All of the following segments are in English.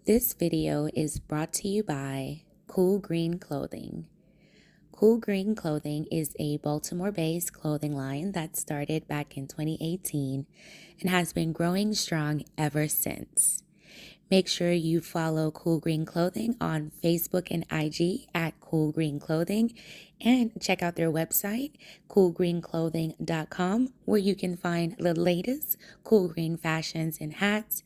This video is brought to you by Cool Green Clothing. Cool Green Clothing is a Baltimore-based clothing line that started back in 2018 and has been growing strong ever since. Make sure you follow Cool Green Clothing on Facebook and IG at Cool Green Clothing, and check out their website, coolgreenclothing.com, where you can find the latest cool green fashions and hats,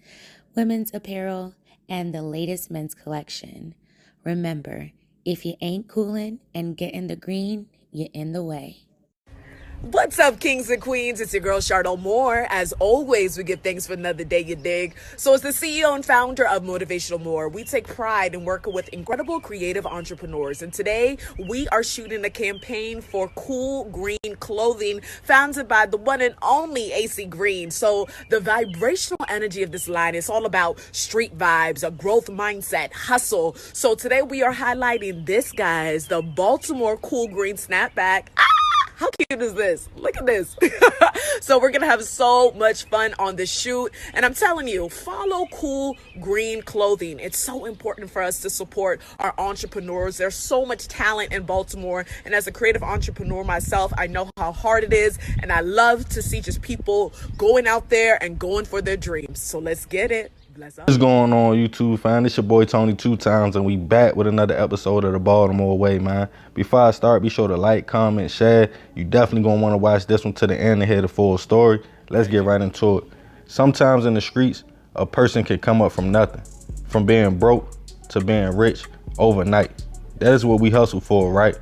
women's apparel, and the latest men's collection. Remember, if you ain't coolin' and getting the green, you're in the way. What's up, kings and queens? It's your girl, Charlotte Moore. As always, we give thanks for another day, you dig? So as the CEO and founder of Motivational More, we take pride in working with incredible creative entrepreneurs. And today, we are shooting a campaign for Cool Green Clothing, founded by the one and only AC Green. So the vibrational energy of this line is all about street vibes, a growth mindset, hustle. So today, we are highlighting this, guys, the Baltimore Cool Green Snapback. How cute is this? Look at this. So we're going to have so much fun on the shoot. And I'm telling you, follow Cool Green Clothing. It's so important for us to support our entrepreneurs. There's so much talent in Baltimore. And as a creative entrepreneur myself, I know how hard it is. And I love to see just people going out there and going for their dreams. So let's get it. What's going on, YouTube fam? It's your boy Tony 2Times, and we back with another episode of the Baltimore Way, man. Before I start, be sure to like, comment, share. You definitely gonna want to watch this one to the end and hear the full story. Let's get right into it. Sometimes in the streets, a person can come up from nothing, from being broke to being rich overnight. That is what we hustle for, right?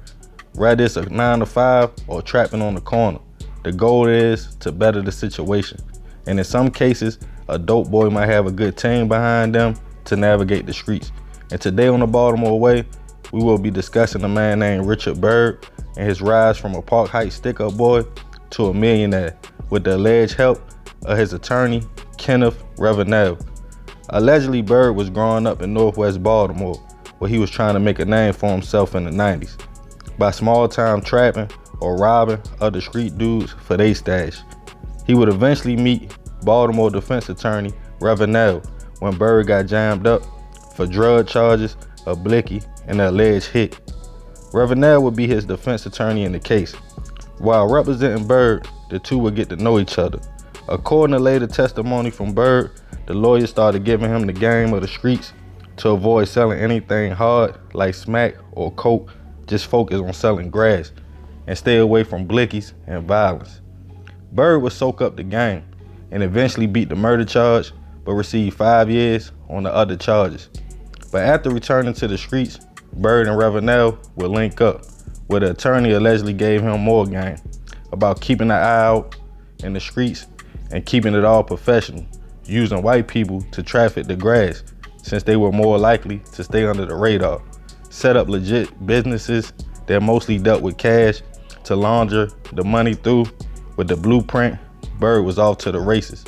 Whether it's a 9 to 5 or trapping on the corner, the goal is to better the situation. And in some cases, a dope boy might have a good team behind them to navigate the streets. And today on the Baltimore Way, we will be discussing a man named Richard Byrd and his rise from a Park Heights stick-up boy to a millionaire with the alleged help of his attorney, Kenneth Revenell. Allegedly, Byrd was growing up in Northwest Baltimore, where he was trying to make a name for himself in the 90s by small-time trapping or robbing other street dudes for their stash. He would eventually meet Baltimore defense attorney Revenell when Byrd got jammed up for drug charges, a blicky, and an alleged hit. Revenell would be his defense attorney in the case. While representing Byrd, the two would get to know each other. According to later testimony from Byrd, the lawyer started giving him the game of the streets to avoid selling anything hard like smack or coke. Just focus on selling grass and stay away from blickies and violence. Byrd would soak up the game and eventually beat the murder charge, but received 5 years on the other charges. But after returning to the streets, Byrd and Revenell would link up, where the attorney allegedly gave him more game about keeping an eye out in the streets and keeping it all professional, using white people to traffic the grass since they were more likely to stay under the radar, set up legit businesses that mostly dealt with cash to launder the money through. With the blueprint, Byrd was off to the races,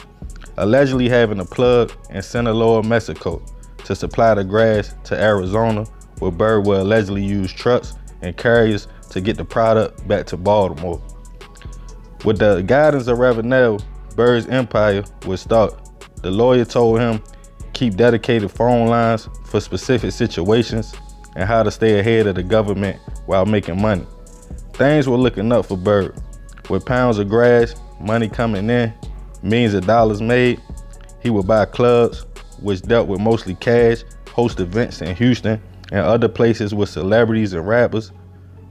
allegedly having a plug in Sinaloa, Mexico to supply the grass to Arizona, where Byrd would allegedly use trucks and carriers to get the product back to Baltimore. With the guidance of Revenell, Byrd's empire would start. The lawyer told him keep dedicated phone lines for specific situations and how to stay ahead of the government while making money. Things were looking up for Byrd. With pounds of grass, money coming in, millions of dollars made, he would buy clubs, which dealt with mostly cash, host events in Houston and other places with celebrities and rappers.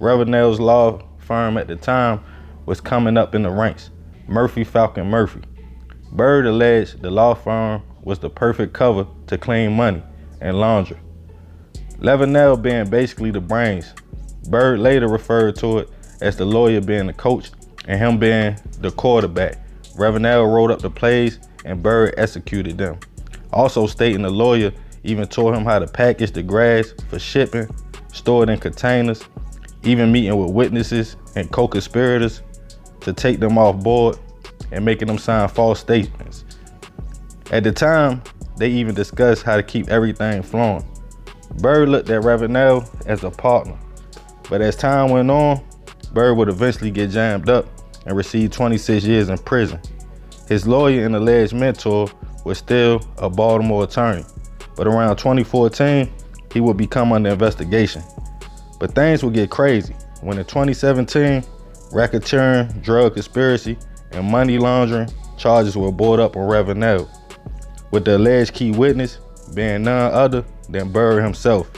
Revenell's law firm at the time was coming up in the ranks, Murphy Falcon Murphy. Byrd alleged the law firm was the perfect cover to clean money and launder. Revenell being basically the brains. Byrd later referred to it as the lawyer being the coach and him being the quarterback. Revenell wrote up the plays and Byrd executed them. Also stating the lawyer even taught him how to package the grass for shipping, store it in containers, even meeting with witnesses and co-conspirators to take them off board and making them sign false statements. At the time, they even discussed how to keep everything flowing. Byrd looked at Revenell as a partner, but as time went on, Byrd would eventually get jammed up and receive 26 years in prison. His lawyer and alleged mentor was still a Baltimore attorney, But around 2014, he would become under investigation. But things would get crazy when in 2017, racketeering, drug conspiracy, and money laundering charges were brought up on Revenell, with the alleged key witness being none other than Byrd himself.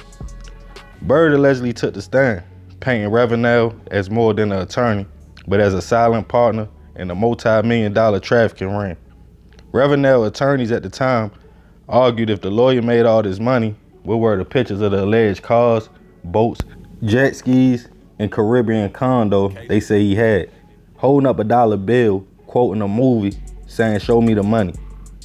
Byrd allegedly took the stand, painting Revenell as more than an attorney, but as a silent partner in a multi-million-dollar trafficking ring. Revenell attorneys at the time argued if the lawyer made all this money, where were the pictures of the alleged cars, boats, jet skis, and Caribbean condo they say he had, holding up a dollar bill, quoting a movie, saying, "Show me the money."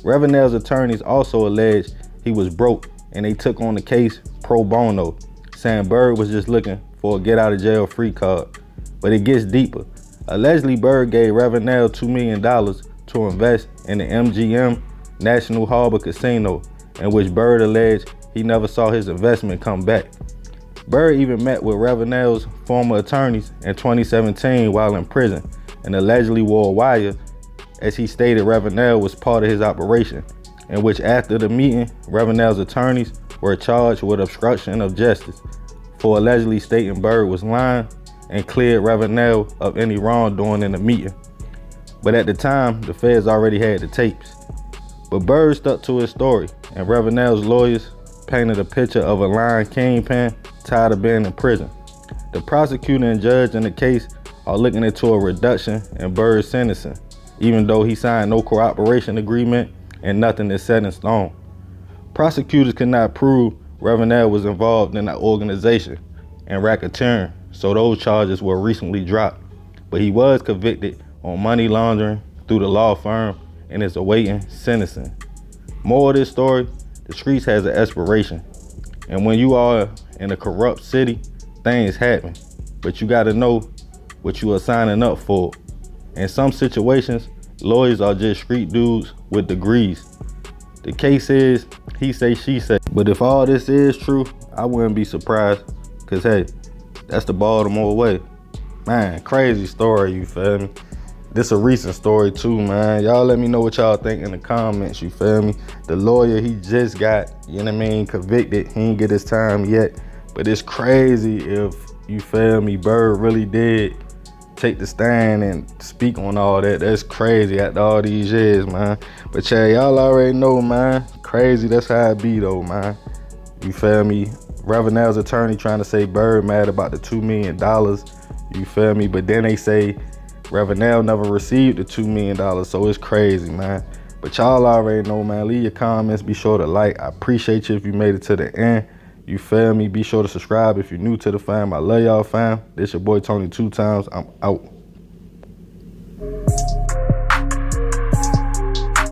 Revenell's attorneys also alleged he was broke, and they took on the case pro bono, saying Byrd was just looking for a get out of jail free card. But it gets deeper. Allegedly, Byrd gave Revenell $2 million to invest in the MGM National Harbor Casino, in which Byrd alleged he never saw his investment come back. Byrd even met with Revenell's former attorneys in 2017 while in prison, and allegedly wore a wire, as he stated Revenell was part of his operation, in which after the meeting, Revenell's attorneys were charged with obstruction of justice for allegedly stating Byrd was lying, and cleared Revenell of any wrongdoing in the meeting. But at the time, the feds already had the tapes. But Byrd stuck to his story, and Revenell's lawyers painted a picture of a lying kingpin tired of being in prison. The prosecutor and judge in the case are looking into a reduction in Byrd's sentencing, even though he signed no cooperation agreement and nothing is set in stone. Prosecutors could not prove Revenell was involved in that organization and racketeering, so those charges were recently dropped. But he was convicted on money laundering through the law firm and is awaiting sentencing. More of this story, the streets has an expiration. And when you are in a corrupt city, things happen. But you gotta know what you are signing up for. In some situations, lawyers are just street dudes with degrees. The case is he say, she say. But if all this is true, I wouldn't be surprised. Cause hey, that's the Baltimore way. Man, crazy story, you feel me? This a recent story too, man. Y'all let me know what y'all think in the comments, you feel me? The lawyer, he just got, you know what I mean, convicted. He ain't get his time yet. But it's crazy if, you feel me, Byrd really did take the stand and speak on all that. That's crazy after all these years, man. But yeah, y'all already know, man. Crazy, that's how it be though, man. You feel me? Revenell's attorney trying to say Byrd mad about the $2 million. You feel me? But then they say Revenell never received the $2 million, so it's crazy, man. But y'all already know, man. Leave your comments. Be sure to like. I appreciate you if you made it to the end. You feel me? Be sure to subscribe if you're new to the fam. I love y'all, fam. This your boy Tony 2 times. I'm out.